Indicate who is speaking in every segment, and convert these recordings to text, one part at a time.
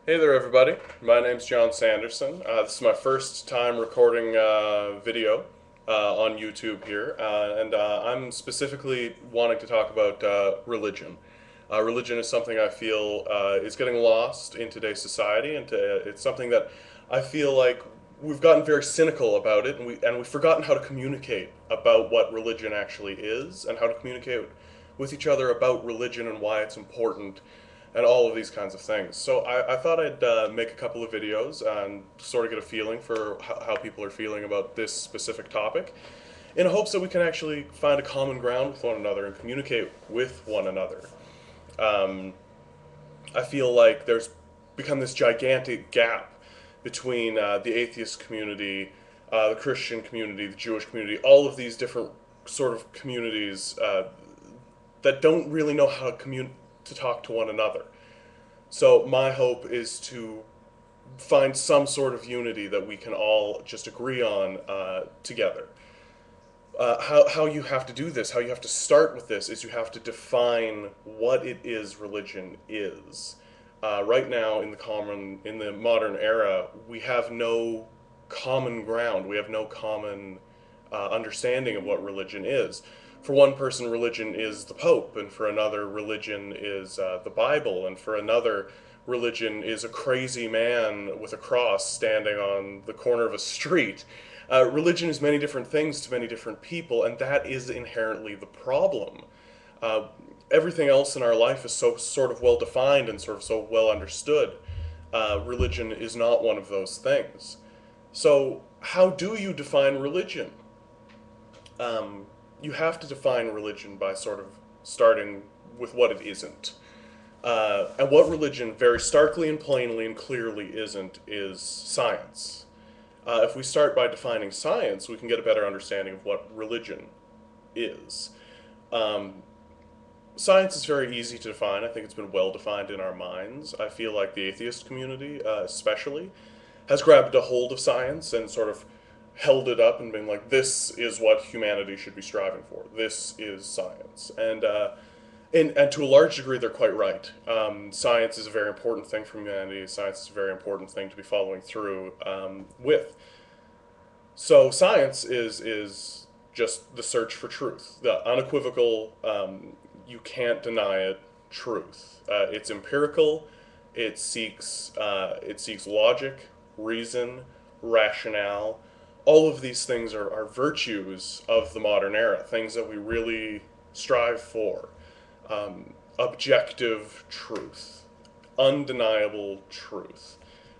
Speaker 1: Hey there, everybody. My name's John Sanderson. This is my first time recording video on YouTube here, and I'm specifically wanting to talk about religion. Religion is something I feel is getting lost in today's society, and it's something that I feel like we've gotten very cynical about it, and we've forgotten how to communicate about what religion actually is, and how to communicate with each other about religion and why it's important and all of these kinds of things. So I thought I'd make a couple of videos and sort of get a feeling for how people are feeling about this specific topic in hopes that we can actually find a common ground with one another and communicate with one another. Um, I feel like there's become this gigantic gap between the atheist community, the Christian community, the Jewish community, all of these different sort of communities that don't really know how to talk to one another. So my hope is to find some sort of unity that we can all just agree on together. How you have to do this, how you have to start with this, is you have to define what it is religion is. Right now, in the modern era, we have no common ground. We have no common understanding of what religion is. For one person, religion is the Pope, and for another, religion is the Bible, and for another, religion is a crazy man with a cross standing on the corner of a street. Religion is many different things to many different people, and that is inherently the problem. Uh, Everything else in our life is so sort of well defined and sort of so well understood. Religion is not one of those things. So, how do you define religion? Um, you have to define religion by sort of starting with what it isn't. And what religion very starkly and plainly and clearly isn't is science. If we start by defining science, we can get a better understanding of what religion is. Um, Science is very easy to define. I think it's been well defined in our minds. I feel like the atheist community, especially, has grabbed a hold of science and sort of held it up and been like, this is what humanity should be striving for. This is science. And to a large degree, they're quite right. Science is a very important thing for humanity. Science is a very important thing to be following through with. So science is just the search for truth, the unequivocal, you can't deny it, truth. It's empirical. It seeks logic, reason, rationale. All of these things are virtues of the modern era, things that we really strive for. Objective truth, undeniable truth.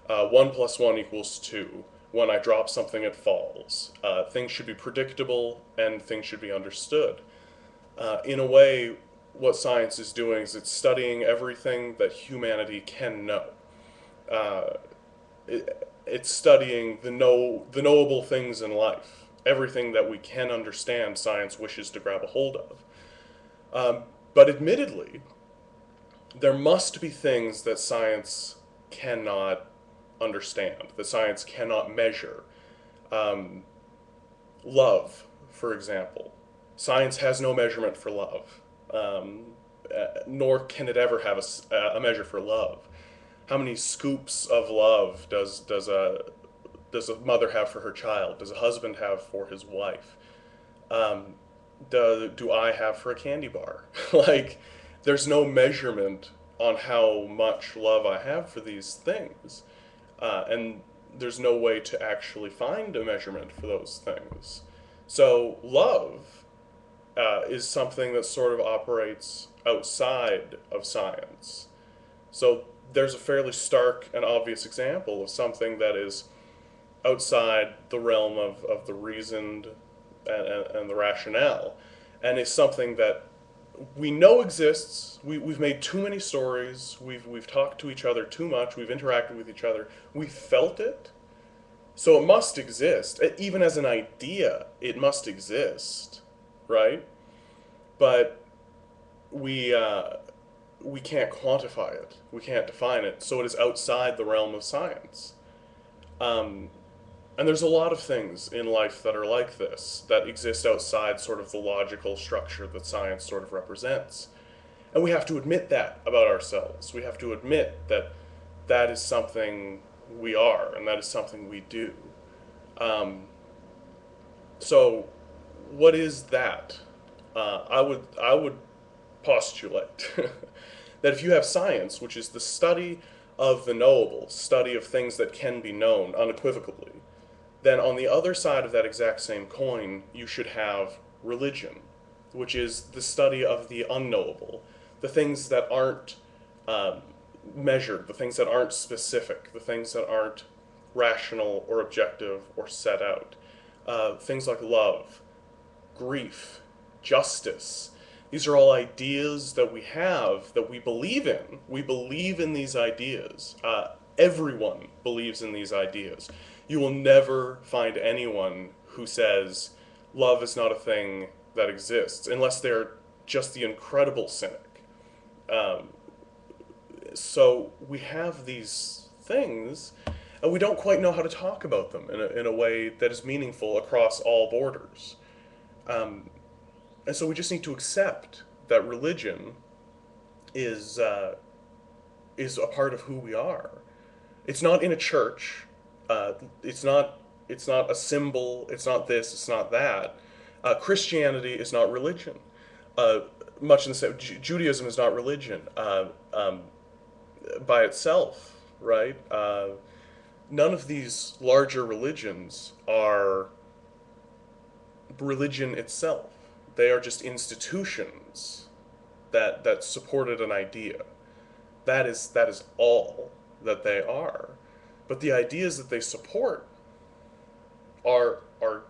Speaker 1: 1 plus 1 equals 2. When I drop something, it falls. Things should be predictable and things should be understood. In a way, what science is doing is it's studying everything that humanity can know. Uh, it's studying the knowable things in life. Everything that we can understand, science wishes to grab a hold of. But admittedly, there must be things that science cannot understand, that science cannot measure. Um, Love, for example. Science has no measurement for love, nor can it ever have a measure for love. How many scoops of love does a mother have for her child? Does a husband have for his wife? Um, do I have for a candy bar? Like, there's no measurement on how much love I have for these things, and there's no way to actually find a measurement for those things. So love is something that sort of operates outside of science. So there's a fairly stark and obvious example of something that is outside the realm of the reasoned and the rationale, and is something that we know exists. We've made too many stories. We've talked to each other too much. We've interacted with each other. We felt it. So it must exist. Even as an idea, it must exist, right? But we we can't quantify it. We can't define it. So it is outside the realm of science. Um, and there's a lot of things in life that are like this, that exist outside sort of the logical structure that science sort of represents. And we have to admit that about ourselves. We have to admit that that is something we are, and that is something we do. Um, so, what is that? I would postulate that if you have science, which is the study of the knowable, study of things that can be known unequivocally, then on the other side of that exact same coin, you should have religion, which is the study of the unknowable, the things that aren't um, measured, the things that aren't specific, the things that aren't rational or objective or set out. Things like love, grief, justice. These are all ideas that we have that we believe in. We believe in these ideas. Everyone believes in these ideas. You will never find anyone who says love is not a thing that exists, unless they're just the incredible cynic. Um, so we have these things, and we don't quite know how to talk about them in a way that is meaningful across all borders. Um, and so we just need to accept that religion is is a part of who we are. It's not in a church. Uh, it's not. It's not a symbol. It's not this. It's not that. Christianity is not religion. Uh, much in the same. Judaism is not religion by itself, right? None of these larger religions are religion itself. They are just institutions that supported an idea. That is all that they are. But the ideas that they support are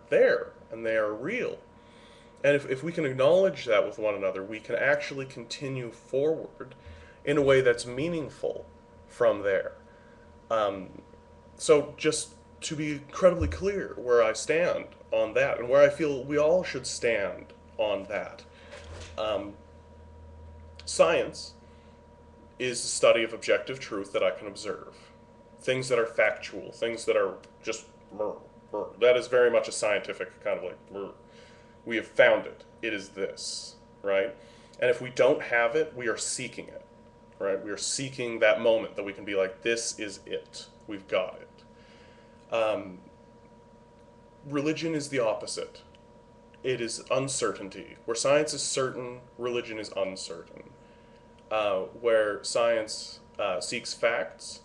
Speaker 1: there, and they are real. And if we can acknowledge that with one another, we can actually continue forward in a way that's meaningful from there. Um, so just to be incredibly clear where I stand on that, and where I feel we all should stand on that. Um, Science is the study of objective truth that I can observe. Things that are factual, things that are just that is very much a scientific kind of like we have found it. It is this, right? And if we don't have it, we are seeking it, right? We are seeking that moment that we can be like, this is it. We've got it. Religion is the opposite. It is uncertainty. Where science is certain, religion is uncertain. Where science seeks facts,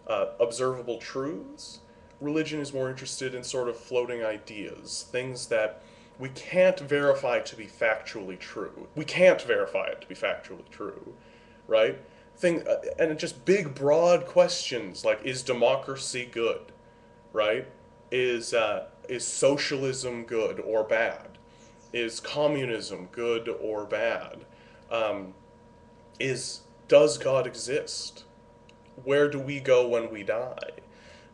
Speaker 1: observable truths, religion is more interested in sort of floating ideas, things that we can't verify to be factually true. We can't verify it to be factually true, right? And just big, broad questions like, is democracy good, right? Is socialism good or bad? Is communism good or bad? Um, is does God exist? Where do we go when we die?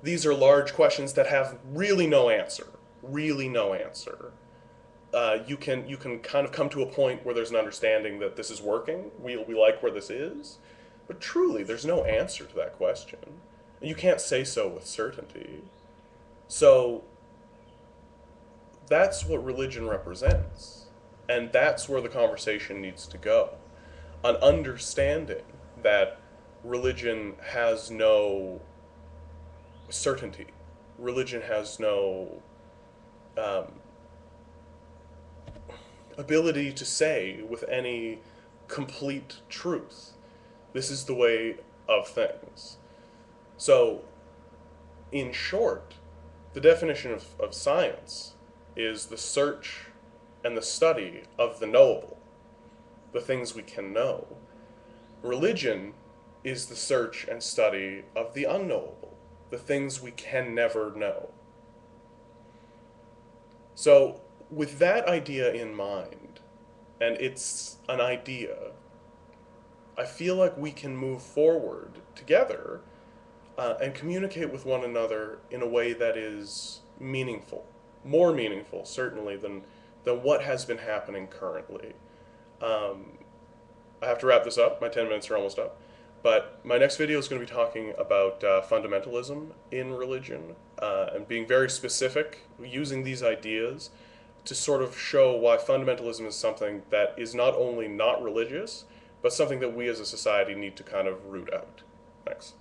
Speaker 1: These are large questions that have really no answer. Really no answer. You can kind of come to a point where there's an understanding that this is working. We like where this is, but truly, there's no answer to that question. You can't say so with certainty. So that's what religion represents, and that's where the conversation needs to go. An understanding that religion has no certainty, religion has no um, ability to say with any complete truth, this is the way of things. So, in short, the definition of science is the search and the study of the knowable, the things we can know. Religion is the search and study of the unknowable, the things we can never know. So, with that idea in mind, and it's an idea, I feel like we can move forward together and communicate with one another in a way that is meaningful, more meaningful, certainly, than what has been happening currently. Um, I have to wrap this up. My 10 minutes are almost up. But my next video is going to be talking about fundamentalism in religion and being very specific, using these ideas to sort of show why fundamentalism is something that is not only not religious, but something that we as a society need to kind of root out. Thanks.